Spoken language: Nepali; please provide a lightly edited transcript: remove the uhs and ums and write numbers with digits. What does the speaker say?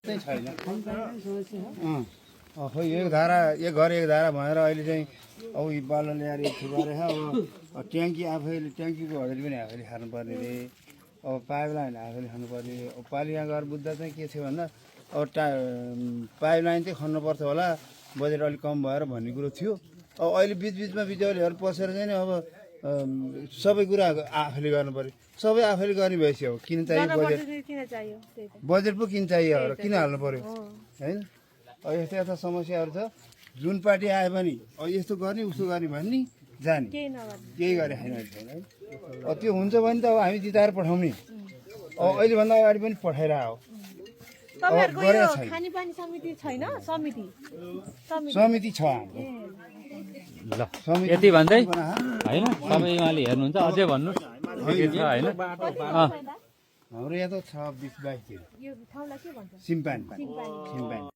छैन खै एक धारा एक घर एक धारा भनेर अहिले चाहिँ अब यी बाल ल्याएर यति गरेर अब ट्याङ्की आफैले ट्याङ्कीको हजरी पनि आफैले खानुपर्ने रे अब पाइपलाइन आफैले खानुपर्ने अब पालि यहाँ घर बुझ्दा चाहिँ के थियो भन्दा अब पाइपलाइन चाहिँ खन्नुपर्छ होला बजेट अलिक कम भएर भन्ने कुरो थियो अब अहिले बिचबिचमा बिजुलीहरू पसेर चाहिँ नि अब सबै कुरा आफैले गर्नु पर्यो सबै आफैले गर्ने भएपछि अब किन चाहियो बजेट पो किन चाहियो र किन हाल्नु पर्यो होइन अब यस्तो यस्ता समस्याहरू छ जुन पार्टी आयो भने अब यस्तो गर्ने उस्तो गर्ने भन्ने जाने केही गरे छैन है अब त्यो हुन्छ भने त अब हामी जिताएर पठाउने अब अहिलेभन्दा अगाडि पनि पठाइरह समिति छ ल यति भन्दै होइन सबै उहाँले हेर्नुहुन्छ अझै भन्नुहोस् के छ होइन हाम्रो यहाँ त छ 20-22 सिम्पान